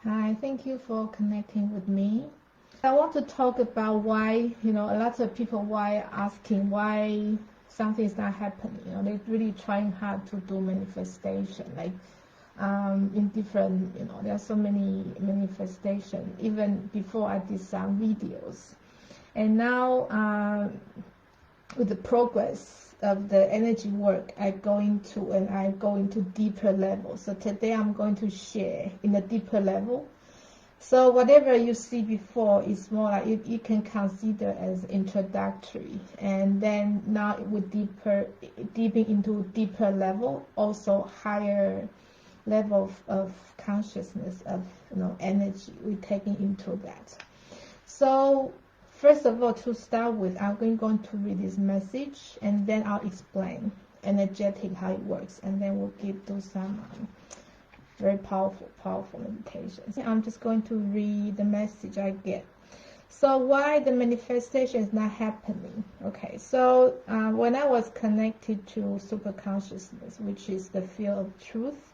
Hi, thank you for connecting with me. I want to talk about why, a lot of people why asking why something is not happening. They're really trying hard to do manifestation, like in different, there are so many manifestation, even before I did some videos. And now with the progress of the energy work, I go into deeper levels. So today I'm going to share in a deeper level. So whatever you see before is more like you can consider as introductory, and then now with deeping into deeper level, also higher level of consciousness of energy we're taking into that. So first of all, to start with, I'm going to read this message, and then I'll explain energetic how it works, and then we'll do some very powerful meditations. I'm just going to read the message I get. So why the manifestation is not happening? Okay, so when I was connected to super consciousness, which is the field of truth,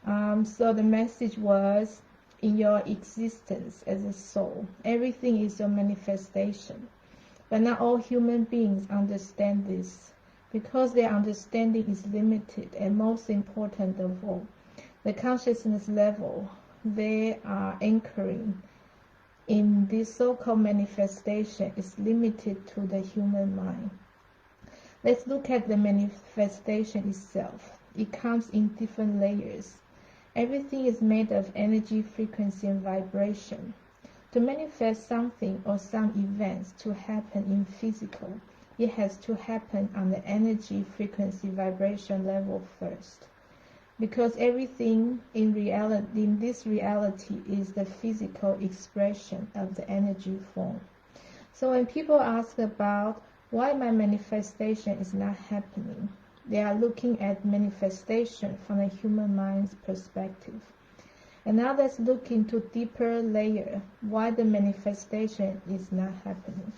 so the message was, in your existence as a soul, everything is your manifestation. But not all human beings understand this, because their understanding is limited, and most important of all, the consciousness level they are anchoring in this so-called manifestation is limited to the human mind. Let's look at the manifestation itself. It comes in different layers. Everything is made of energy, frequency, and vibration. To manifest something or some events to happen in physical, it has to happen on the energy, frequency, vibration level first. Because everything in this reality is the physical expression of the energy form. So when people ask about why my manifestation is not happening, they are looking at manifestation from a human mind's perspective. And now let's look into deeper layer why the manifestation is not happening.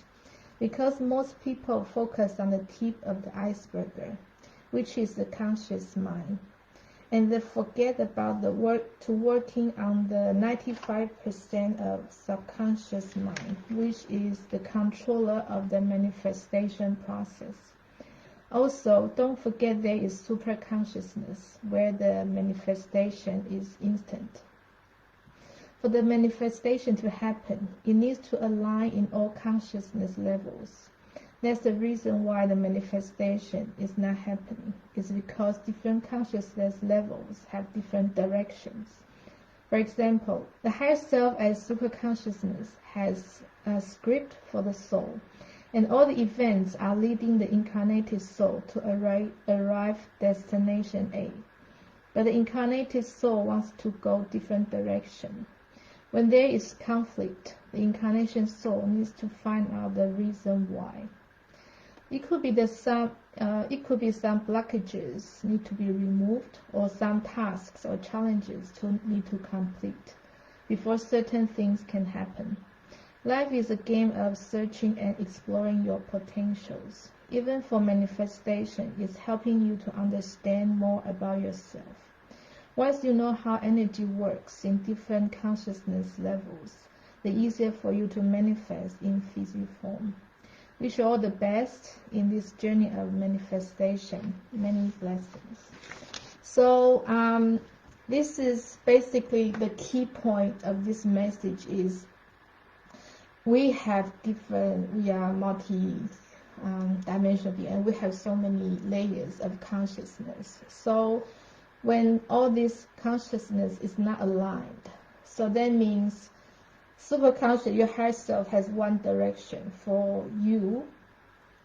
Because most people focus on the tip of the iceberg, which is the conscious mind. And they forget about the working on the 95% of subconscious mind, which is the controller of the manifestation process. Also, don't forget there is super consciousness, where the manifestation is instant. For the manifestation to happen, it needs to align in all consciousness levels. That's the reason why the manifestation is not happening. It's because different consciousness levels have different directions. For example, the higher self as super consciousness has a script for the soul, and all the events are leading the incarnated soul to arrive destination A. But the incarnated soul wants to go different direction. When there is conflict, the incarnation soul needs to find out the reason why. It could be some blockages need to be removed, or some tasks or challenges need to complete before certain things can happen. Life is a game of searching and exploring your potentials. Even for manifestation, it's helping you to understand more about yourself. Once you know how energy works in different consciousness levels, the easier for you to manifest in physical form. Wish you all the best in this journey of manifestation. Many blessings. So this is basically the key point of this message is we are multi-dimensional beings, and we have so many layers of consciousness. So when all this consciousness is not aligned, so that means superconscious, your higher self, has one direction for you,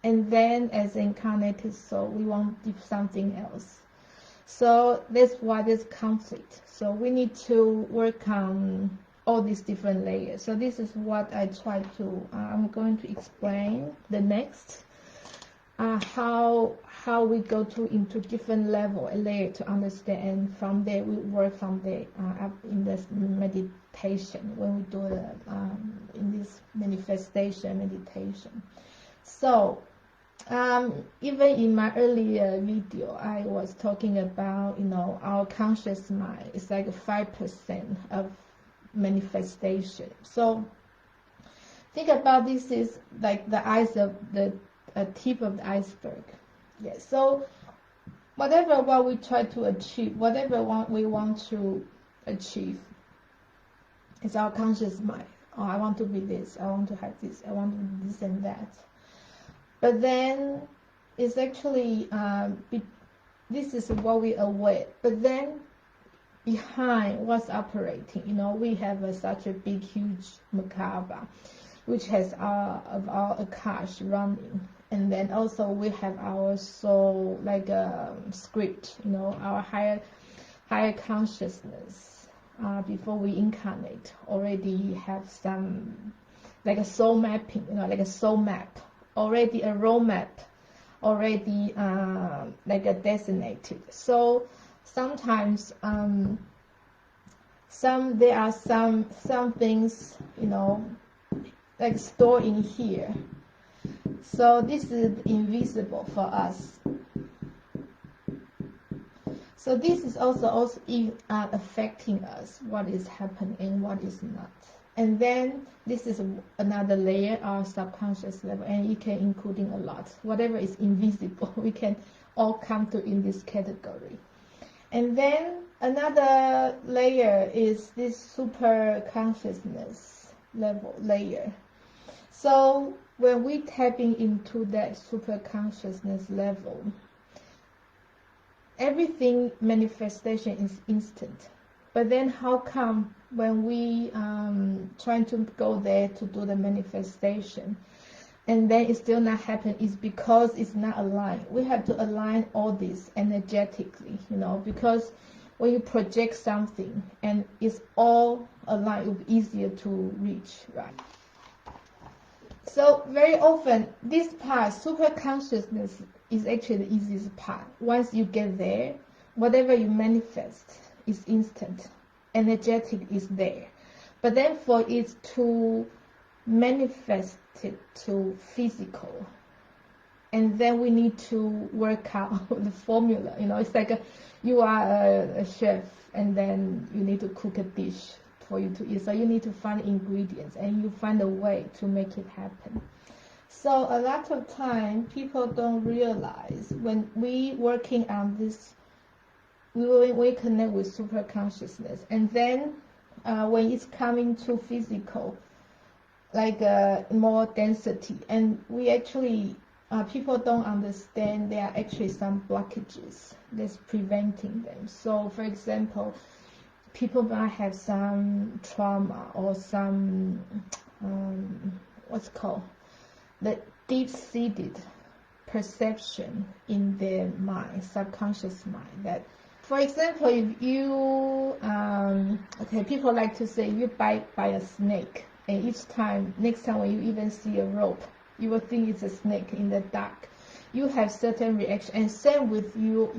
and then as an incarnated soul, we want something else. So that's why there's conflict. So we need to work on all these different layers. So this is what I try to, I'm going to explain the next, how we go into different level, a layer to understand, and from there we work from there up in this meditation when we do in this manifestation meditation. So even in my earlier video, I was talking about our conscious mind is like 5% of manifestation. So think about this is like the ice of the tip of the iceberg. Yes. So whatever what we try to achieve, whatever we want to achieve, is our conscious mind. Oh, I want to be this. I want to have this. I want to do this and that. But then it's actually this is what we aware. But then behind what's operating, we have such a big, huge Merkaba, which has our Akash running, and then also we have our soul, like a script, our higher consciousness. Before we incarnate, already have some, like a soul mapping, like a soul map, already a roadmap, already like a designated. So sometimes there are some things, like stored in here. So this is invisible for us. So this is also affecting us, what is happening and what is not. And then this is another layer, our subconscious level, and it can including a lot. Whatever is invisible, we can all come to in this category. And then another layer is this super consciousness layer. So when we tapping into that super consciousness level, everything manifestation is instant. But then how come when we trying to go there to do the manifestation, and then it's still not happening? Is because it's not aligned. We have to align all this energetically, because when you project something and it's all aligned, it will be easier to reach, right? So very often this part, super consciousness, is actually the easiest part. Once you get there, whatever you manifest is instant, energetic is there. But then for it to manifest it to physical, and then we need to work out the formula. It's like you are a chef, and then you need to cook a dish for you to eat. So you need to find ingredients, and you find a way to make it happen. So a lot of time people don't realize when we working on this, we connect with super consciousness, and then when it's coming to physical, like more density, and we actually people don't understand there are actually some blockages that's preventing them. So for example, people might have some trauma or some what's called the deep-seated perception in their mind, subconscious mind. That, for example, if you people like to say you bite by a snake, and next time when you even see a rope, you will think it's a snake in the dark. You have certain reaction, and same with your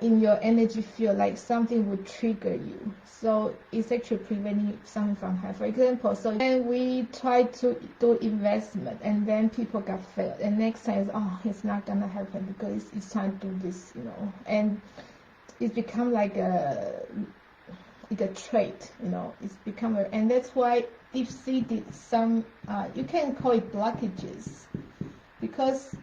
in your energy field, like something would trigger you. So it's actually preventing something from happening. For example, so then we try to do investment, and then people got failed, and next time it's not gonna happen because it's time to do this, and it's become like a trait, it's become and that's why deep-seated some you can call it blockages, because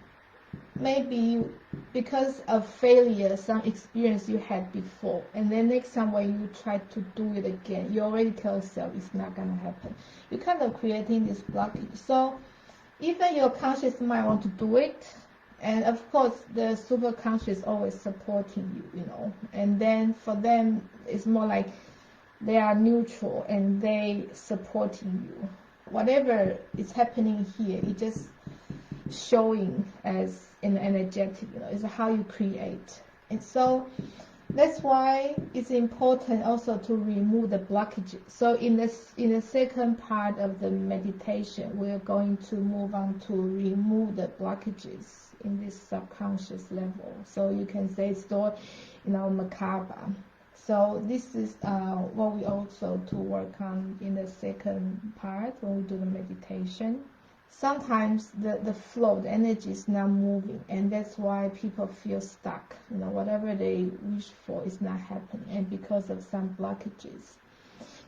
maybe because of failure, some experience you had before, and then next time when you try to do it again, you already tell yourself it's not gonna happen. You're kind of creating this blockage. So even your conscious mind want to do it, and of course the super conscious always supporting you, and then for them it's more like they are neutral and they supporting you. Whatever is happening here, it just showing as an energetic, is how you create. And so that's why it's important also to remove the blockages. So in the second part of the meditation, we're going to move on to remove the blockages in this subconscious level. So you can say store, Merkaba. So this is what we also to work on in the second part when we do the meditation. sometimes the flow, the energy is not moving, and that's why people feel stuck. Whatever they wish for is not happening, and because of some blockages.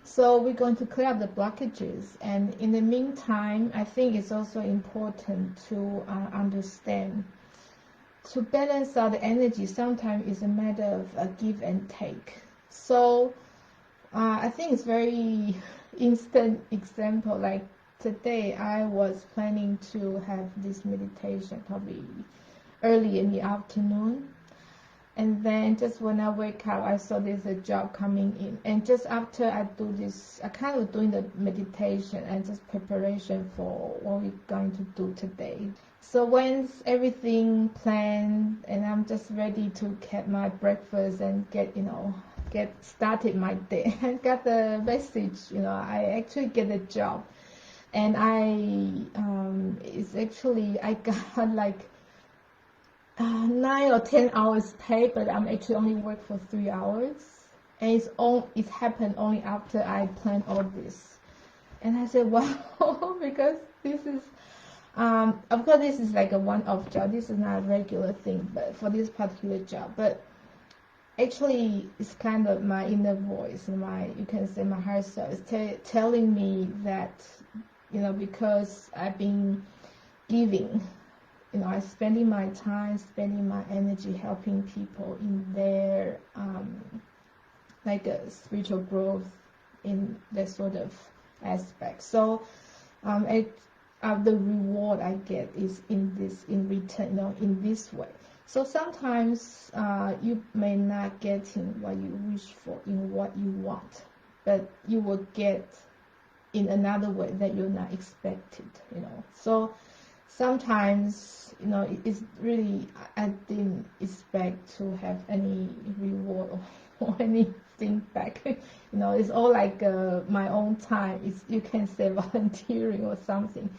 So we're going to clear up the blockages, and in the meantime, I think it's also important to understand, to balance out the energy. Sometimes it's a matter of a give and take. So I think it's very instant example. Like today, I was planning to have this meditation probably early in the afternoon. And then just when I wake up, I saw there's a job coming in. And just after I do this, I kind of doing the meditation and just preparation for what we're going to do today. So once everything planned and I'm just ready to get my breakfast and get started my day, I got the message, I actually get a job. And I got like 9 or 10 hours pay, but I'm actually only work for 3 hours, and it happened only after I planned all this. And I said, wow, because this is of course this is like a one-off job, this is not a regular thing, but for this particular job. But actually it's kind of my inner voice, you can say my higher self is telling me that, because I've been giving, I'm spending my time, spending my energy helping people in their like a spiritual growth in that sort of aspect. So the reward I get is in return, in this way. So sometimes you may not getting what you wish for in what you want, but you will get in another way that you're not expected, So sometimes, it's really, I didn't expect to have any reward or anything back. It's all like my own time. You can say volunteering or something.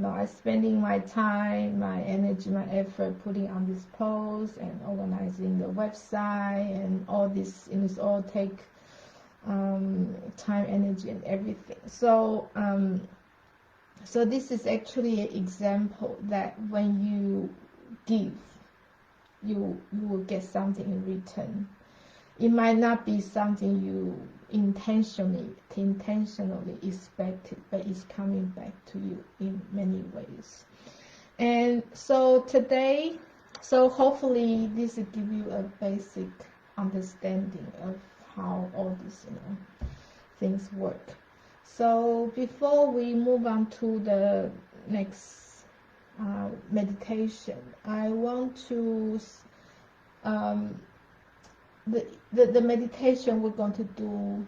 I'm spending my time, my energy, my effort putting on this post and organizing the website and all this. It's all take time, energy, and everything. So so this is actually an example that when you give, you will get something in return. It might not be something you intentionally expected, but it's coming back to you in many ways. And so today, hopefully this will give you a basic understanding of how all these things work. So before we move on to the next meditation, I want to the meditation we're going to do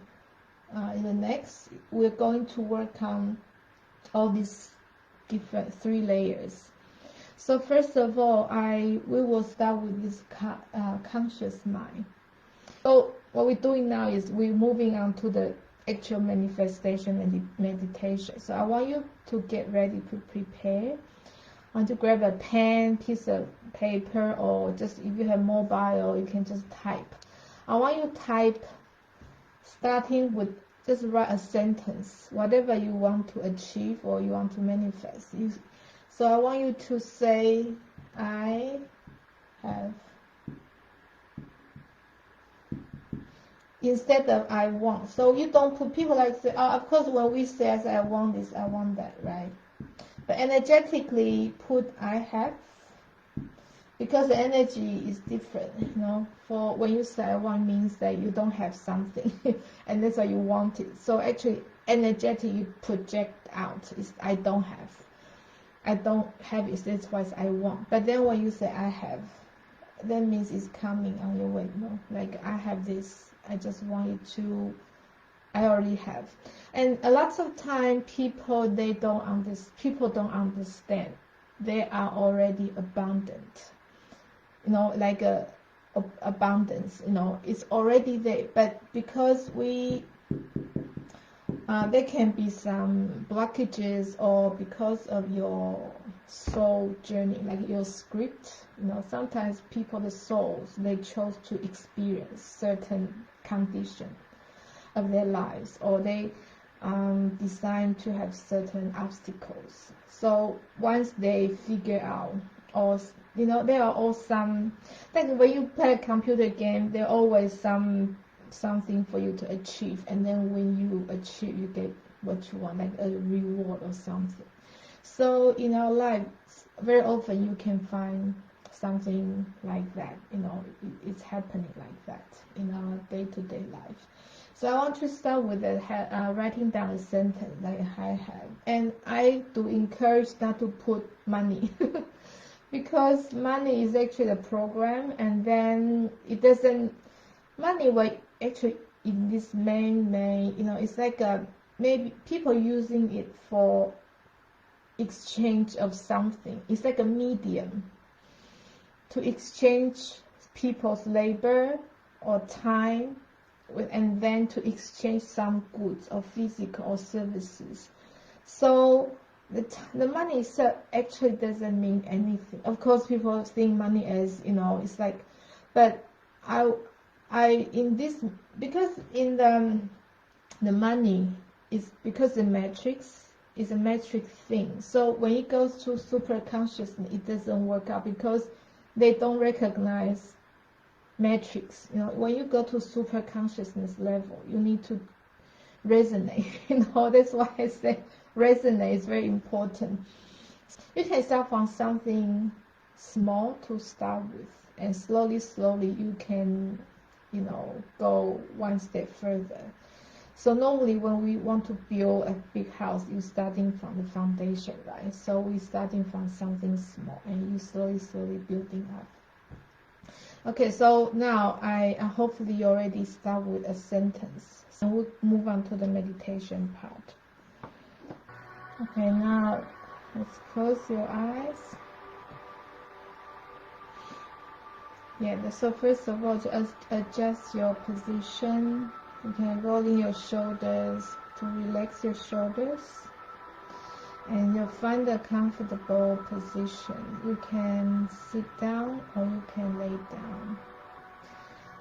in the next, we're going to work on all these different 3 layers. So first of all, we will start with this conscious mind. So what we're doing now is we're moving on to the actual manifestation and meditation. So I want you to get ready to prepare. I want to grab a pen, piece of paper, or just if you have mobile, you can just type. I want you to type, starting with just write a sentence, whatever you want to achieve or you want to manifest. So I want you to say, I have, instead of I want. So you don't put, people like say, oh, of course when we say I want this, I want that, right? But energetically put I have, because the energy is different, for when you say I want means that you don't have something and that's why you want it. So actually energetic you project out is I don't have it, that's why I want. But then when you say I have, that means it's coming on your way, like I have this, I just want you to, I already have. And a lot of time people don't understand they are already abundant, like a abundance, it's already there. But because there can be some blockages, or because of your soul journey, like your script, sometimes people, the souls, they chose to experience certain condition of their lives, or they designed to have certain obstacles. So once they figure out, or there are all some, like when you play a computer game, there are always something for you to achieve, and then when you achieve, you get what you want, like a reward or something. So in our life, very often you can find something like that. It's happening like that in our day-to-day life. So I want to start with writing down a sentence like I have, and I do encourage not to put money because money is actually a program, and then it doesn't. Money will actually in this main, it's like maybe people using it for exchange of something. It's like a medium to exchange people's labor or time, and then to exchange some goods or physical or services. So the money itself actually doesn't mean anything. Of course, people think money as it's like, but I in this, because in the money is, because the matrix is a metric thing. So when it goes to super consciousness, it doesn't work out because they don't recognize metrics. When you go to super consciousness level, you need to resonate. That's why I say resonate is very important. You can start from something small to start with, and slowly you can go one step further. So normally when we want to build a big house, you're starting from the foundation, right? So we're starting from something small, and you slowly building up. Okay, so now I hopefully you already start with a sentence. So we'll move on to the meditation part. Okay, now let's close your eyes. Yeah, so first of all, just adjust your position. You can roll in your shoulders to relax your shoulders, and you'll find a comfortable position. You can sit down or you can lay down.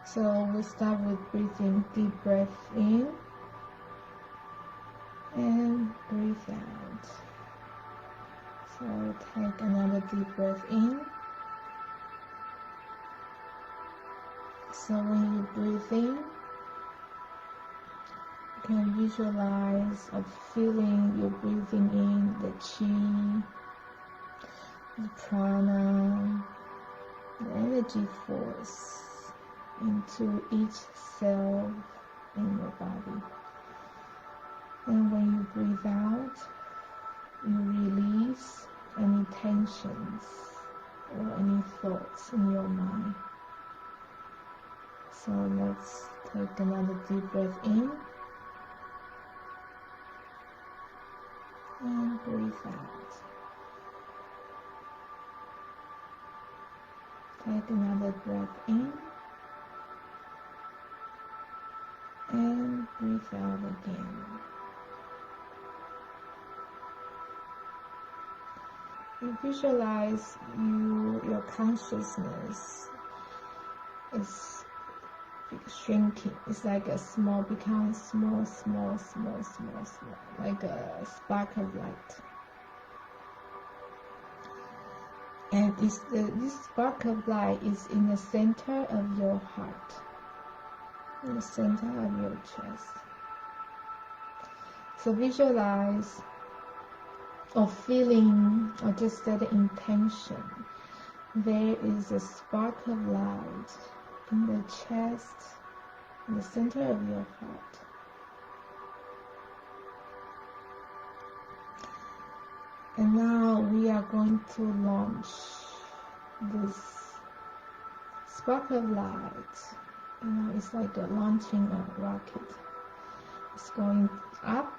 So we start with breathing deep breath in and breathe out. So take another deep breath in. So when you breathe in, you can visualize or feeling you're breathing in the chi, the prana, the energy force into each cell in your body. And when you breathe out, you release any tensions or any thoughts in your mind. So let's take another deep breath in and breathe out. Take another breath in and breathe out again. You visualize your consciousness is shrinking. It's like a small, becomes small, like a spark of light. And this spark of light is in the center of your heart, in the center of your chest. So visualize or feeling or just set the intention. There is a spark of light in the chest, in the center of your heart. And now we are going to launch this spark of light. It's like launching a rocket. It's going up.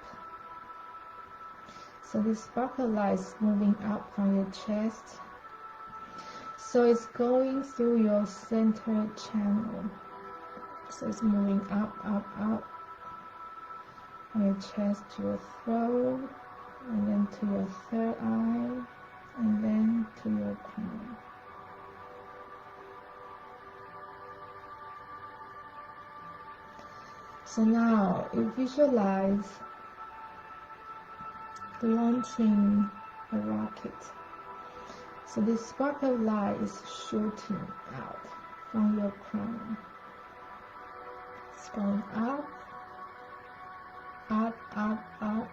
So this spark of light is moving up from your chest. So it's going through your center channel. So it's moving up, from your chest to your throat, and then to your third eye, and then to your crown. So now you visualize launching a rocket. So this spark of light is shooting out from your crown. It's going up, up, up, up.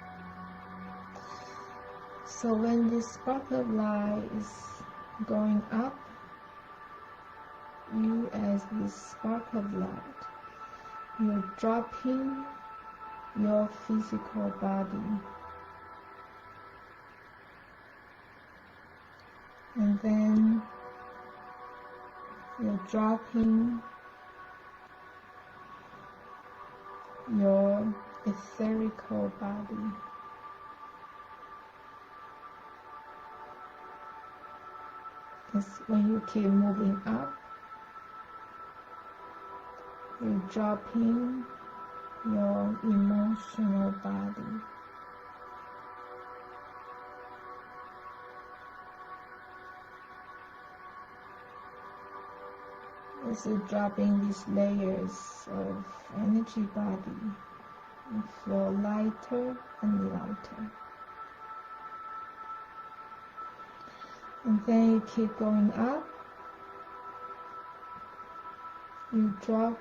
So when this spark of light is going up, you as this spark of light, you're dropping your physical body. And then you're dropping your etherical body. Because when you keep moving up, you're dropping your emotional body. As you're dropping these layers of energy body, you feel lighter and lighter. And then you keep going up. You drop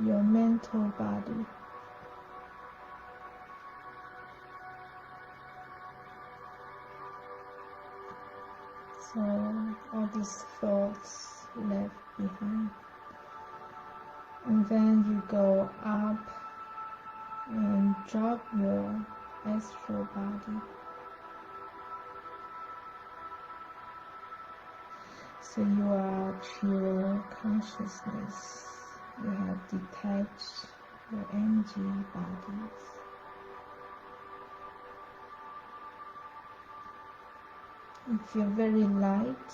your mental body. So all these thoughts left behind. And then you go up and drop your astral body. So you are pure consciousness. You have detached your energy bodies. You feel very light,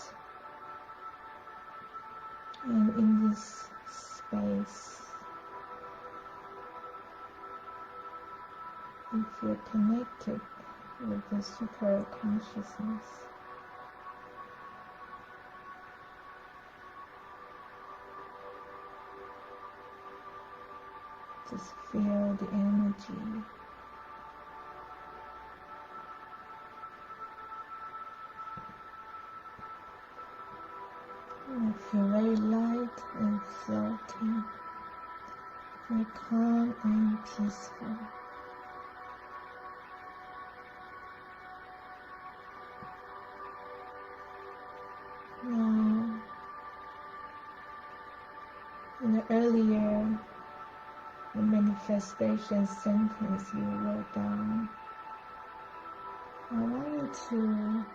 and in this space you feel connected with the super consciousness. Just feel the energy. I feel very light and floating, very calm and peaceful. Now, in the earlier manifestation sentence you wrote down, I want you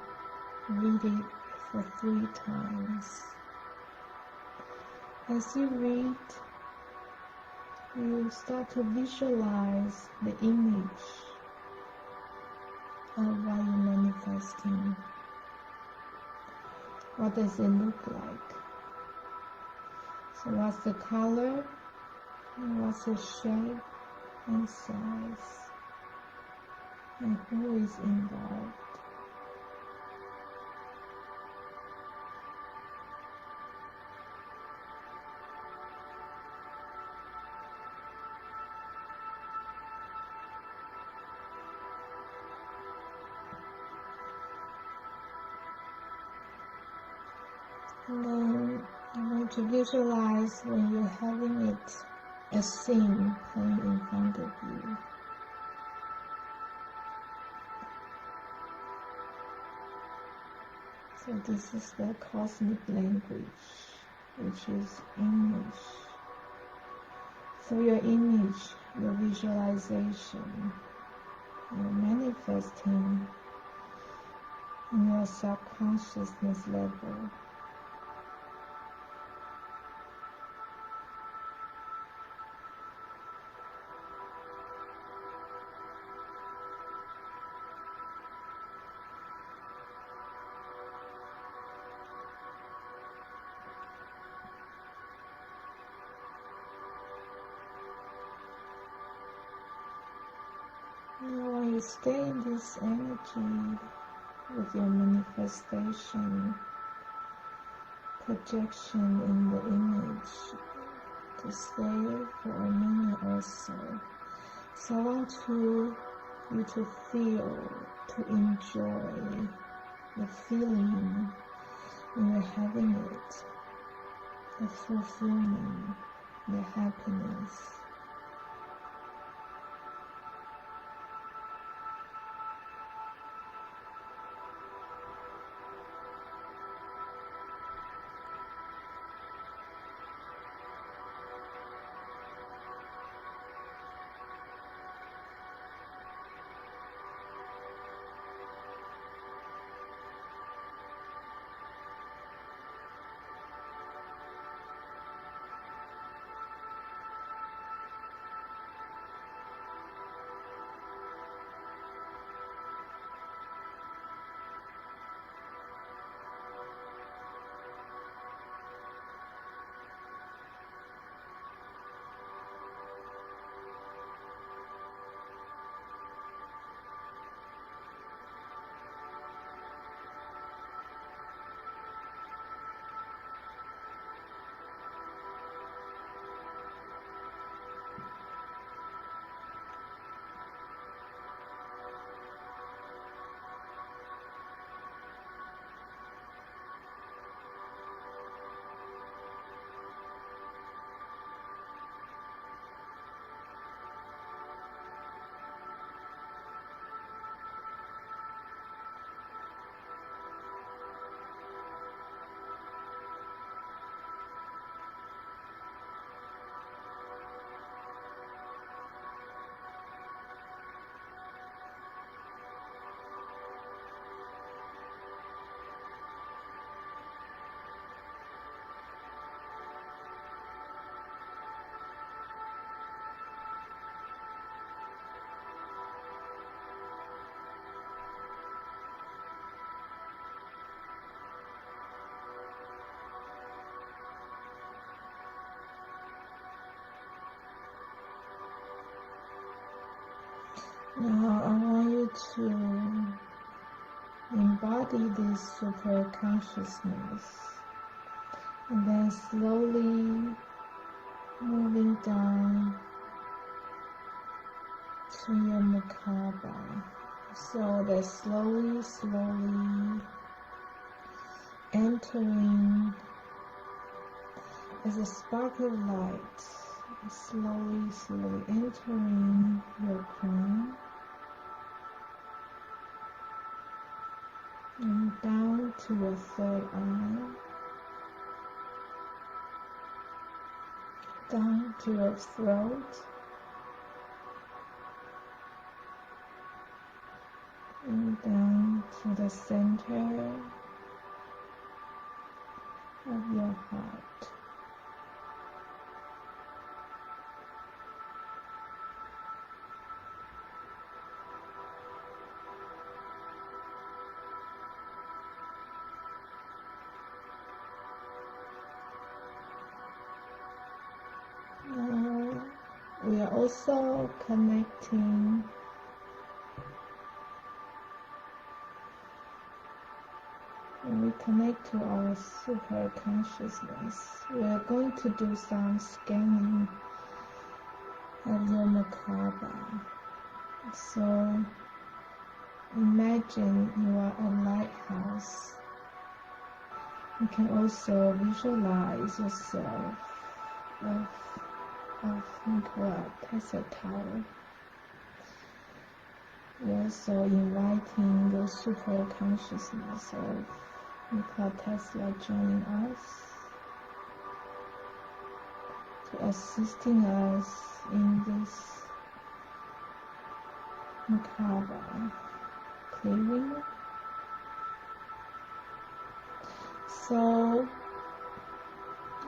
to read it for 3 times. As you read, you start to visualize the image of what you're manifesting. What does it look like? So what's the color? And what's the shape and size? And who is involved? And then I want to visualize when you're having it, a scene playing in front of you. So this is the cosmic language, which is image. Through your image, your visualization, you're manifesting in your subconsciousness level. Now when you stay in this energy with your manifestation, projection in the image, to stay for a minute or so. So I want you to feel to enjoy the feeling when you're having it, the fulfillment, the happiness. Now I want you to embody this super consciousness and then slowly moving down to your Merkaba. So that slowly entering as a spark of light, slowly entering your crown and down to your third eye, down to your throat, and down to the center of your heart. Now we are also connecting when we connect to our super consciousness. We are going to do some scanning of your Merkaba. So imagine you are a lighthouse. You can also visualize yourself of Tesla Tower. You're also inviting the super consciousness of Nikola Tesla joining us, to assisting us in this Merkaba clearing. So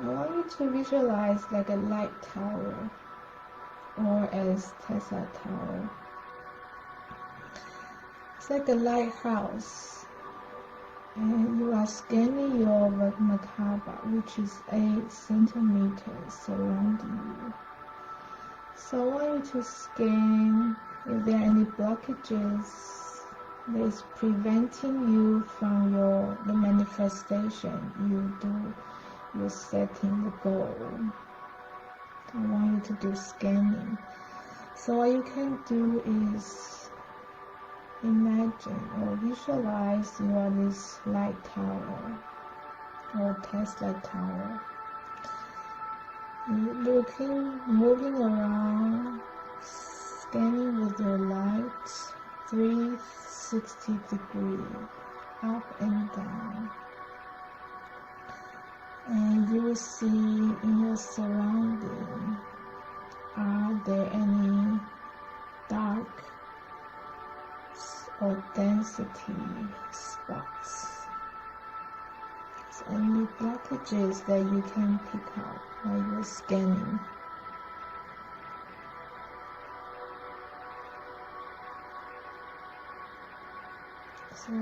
I want you to visualize like a light tower, or as Tesla Tower. It's like a lighthouse, and you are scanning your Merkaba, which is 8 centimeters surrounding you. So I want you to scan if there are any blockages that is preventing you from the manifestation you're setting the goal. I want you to do scanning. So what you can do is imagine or visualize you are this light tower or Tesla tower. You're looking, moving around, scanning with your light 360 degrees up and down. And you will see in your surrounding, are there any dark or density spots? So any blockages that you can pick up while you're scanning. So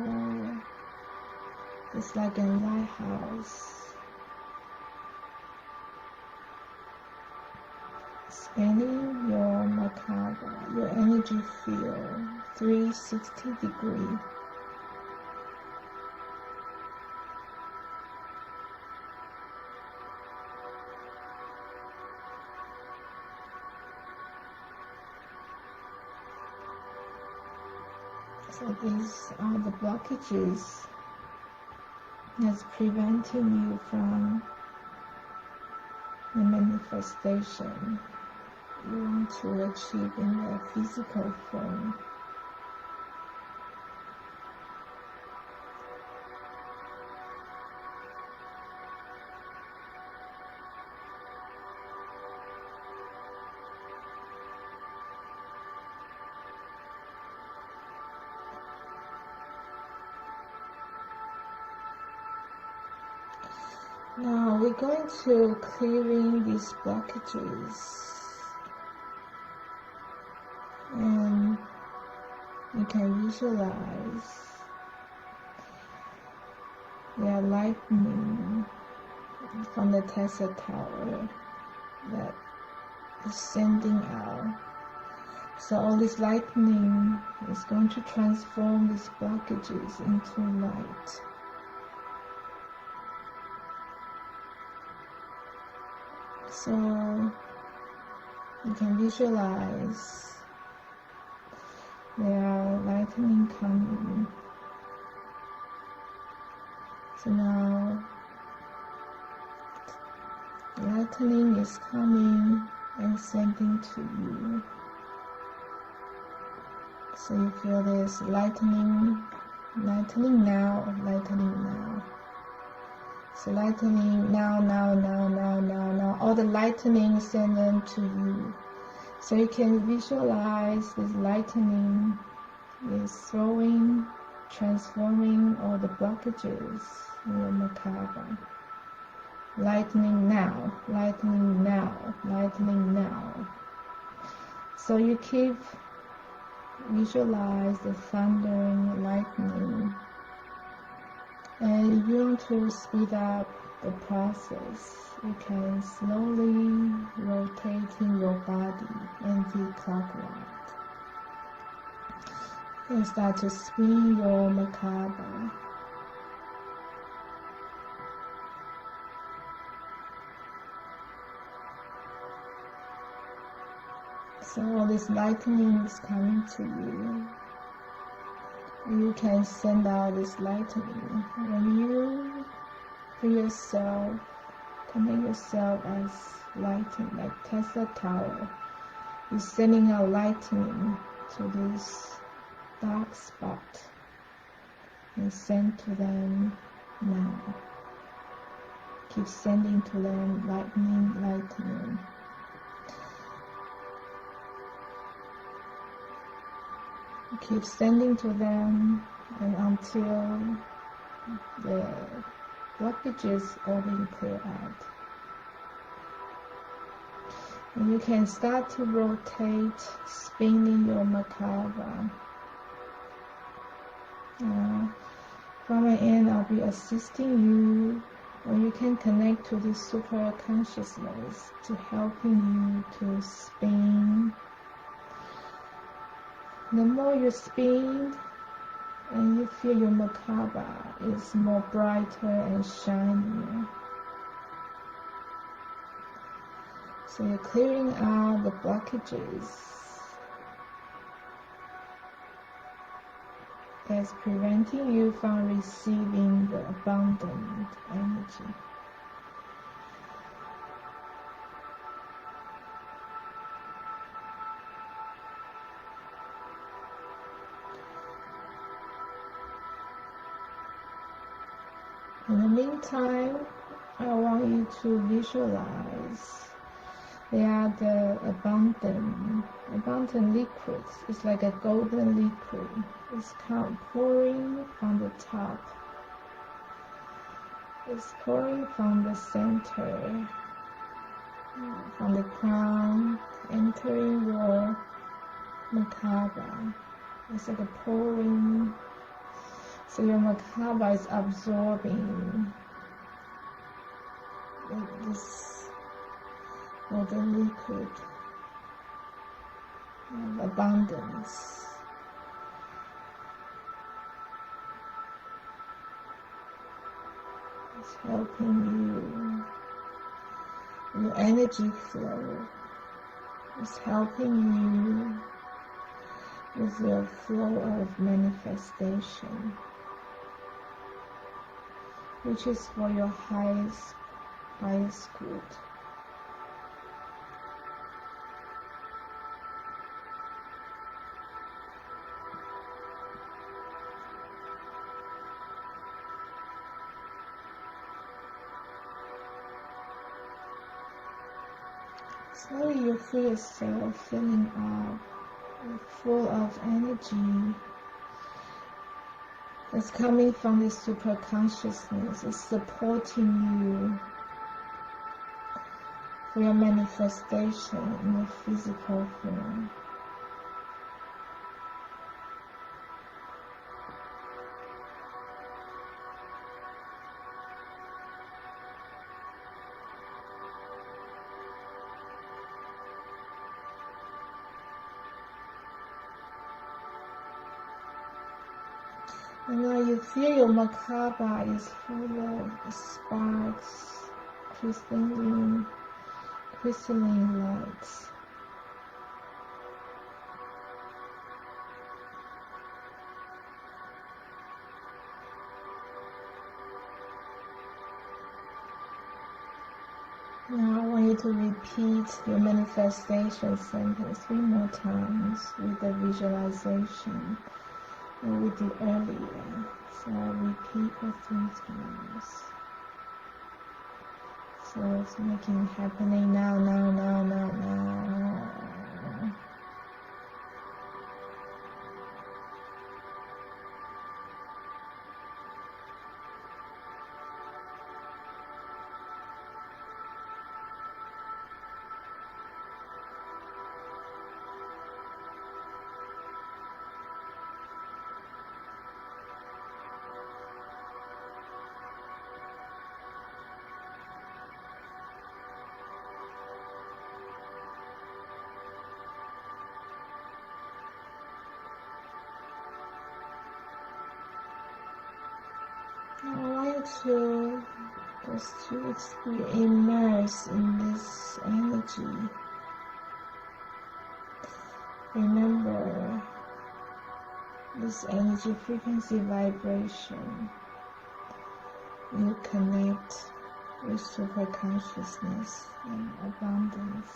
it's like a lighthouse. Scanning your Merkaba, your energy field, 360 degrees. So these are the blockages that's preventing you from the manifestation you want to achieve in your physical form. Now we're going to clearing these blockages, and you can visualize the lightning from the Tesla tower that is sending out. So all this lightning is going to transform these blockages into light. So you can visualize there are lightning coming. So now lightning is coming and sending to you. So you feel this lightning now. So lightning now. All the lightning send them to you. So you can visualize this lightning is throwing, transforming all the blockages in your Merkaba. Lightning now. So you keep visualize the thundering lightning. And if you want to speed up the process, you can slowly rotating your body anti-clockwise. And start to spin your Merkaba. So all this lightning is coming to you. You can send out this lightning. When you feel yourself, connect yourself as lightning, like Tesla Tower, you're sending out lightning to this dark spot and send to them now. Keep sending to them lightning. Keep sending to them and until the blockages all being cleared out. And you can start to rotate, spinning your Merkaba. From my end, I'll be assisting you, or you can connect to this super consciousness to helping you to spin. The more you spin and you feel your Merkaba is more brighter and shinier. So you're clearing out the blockages. that's preventing you from receiving the abundant energy. In the meantime, I want you to visualize they are the abundant liquids. It's like a golden liquid. It's pouring from the top. It's pouring from the center, from the crown, entering your Merkaba. It's like a pouring. So your Merkaba is absorbing this golden liquid of abundance. It's helping you, your energy flow. It's helping you with your flow of manifestation, which is for your highest good. Slowly you feel yourself filling up, full of energy. It's coming from this super consciousness. It's supporting you for your manifestation in the physical form. And now you feel your Merkaba is full of sparks, crystalline lights. Now I want you to repeat your manifestation sentence 3 more times with the visualization we did earlier. So repeat it 3 times. So it's making it happening now. Now I want you to be immersed in this energy. Remember this energy frequency vibration. You connect with super consciousness and abundance.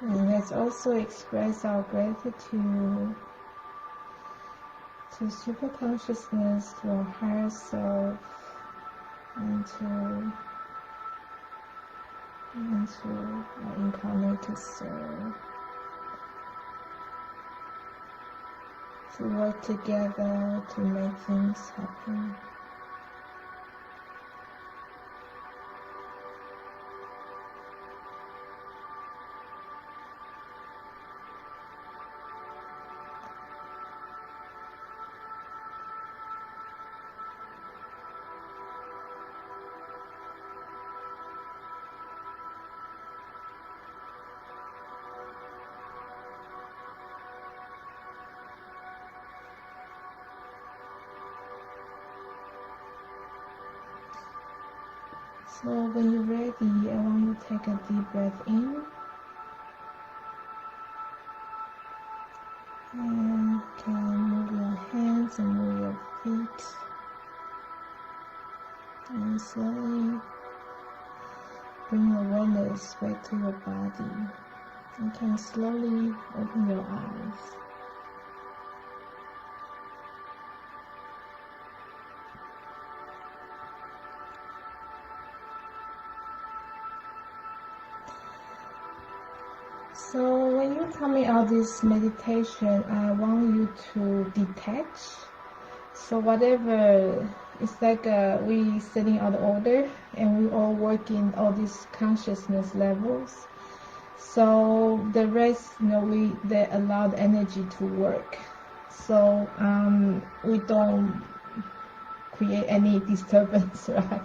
And let's also express our gratitude to super consciousness, to our higher self, and to our incarnated soul, to work together to make things happen. So when you're ready, I want you to take a deep breath in. And can move your hands and move your feet. And slowly bring awareness back to your body. You can slowly open your eyes. So when you're coming out this meditation, I want you to detach. So whatever, it's like we setting out order, and we all work in all these consciousness levels. So the rest, they allow the energy to work. So we don't create any disturbance, right?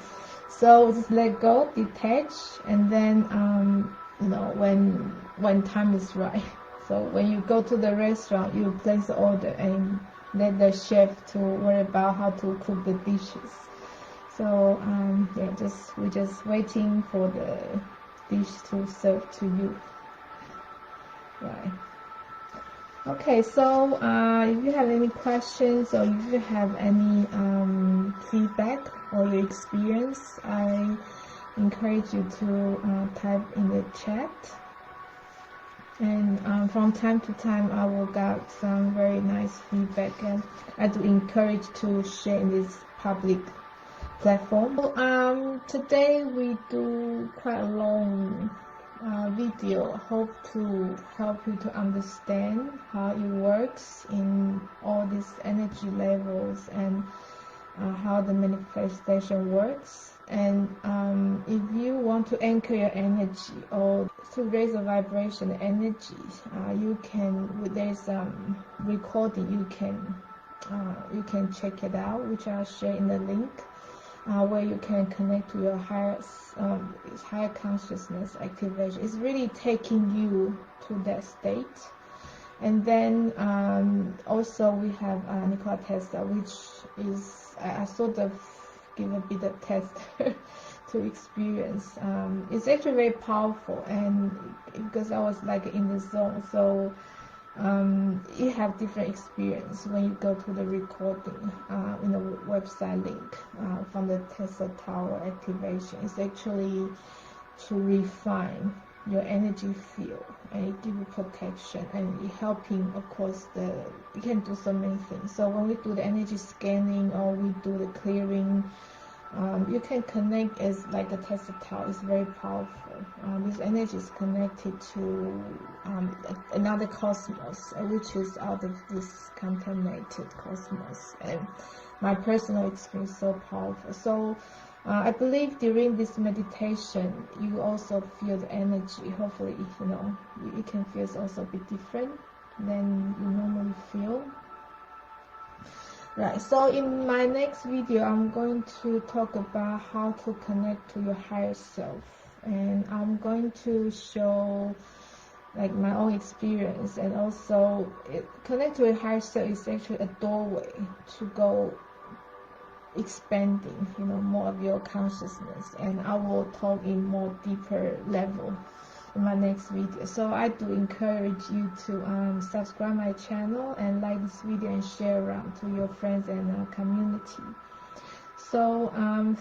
So just let go, detach, and then when time is right. So when you go to the restaurant, you place the order and let the chef to worry about how to cook the dishes. So we're just waiting for the dish to serve to you. Right. Okay, so if you have any questions or if you have any feedback or your experience, I encourage you to type in the chat. And from time to time, I will get some very nice feedback, and I do encourage to share in this public platform. So, today we do quite a long video. Hope to help you to understand how it works in all these energy levels and how the manifestation works. And if you want to anchor your energy or to raise the vibration energy, you can, there's recording, you can check it out, which I'll share in the link, where you can connect to your higher consciousness activation. It's really taking you to that state. And then also we have Nikola Tesla, which is I sort of give a bit of test to experience. It's actually very powerful, and because I was like in the zone, so you have different experience when you go to the recording in the website link from the Tesla Tower activation. It's actually to refine your energy field, and it gives you protection, and it helping, of course, you can do so many things. So when we do the energy scanning or we do the clearing, you can connect as like a Tesla Tower. It's very powerful. This energy is connected to another cosmos, which is out of this contaminated cosmos. And my personal experience is so powerful. So I believe during this meditation, you also feel the energy. Hopefully, you can feel it's also a bit different than you normally feel. Right, so in my next video, I'm going to talk about how to connect to your higher self. And I'm going to show like my own experience, and also connect to your higher self is actually a doorway to go expanding, more of your consciousness. And I will talk in more deeper level in my next video. So I do encourage you to subscribe my channel and like this video and share around to your friends and community. So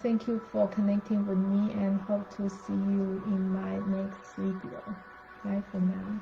thank you for connecting with me, and hope to see you in my next video. Bye for now.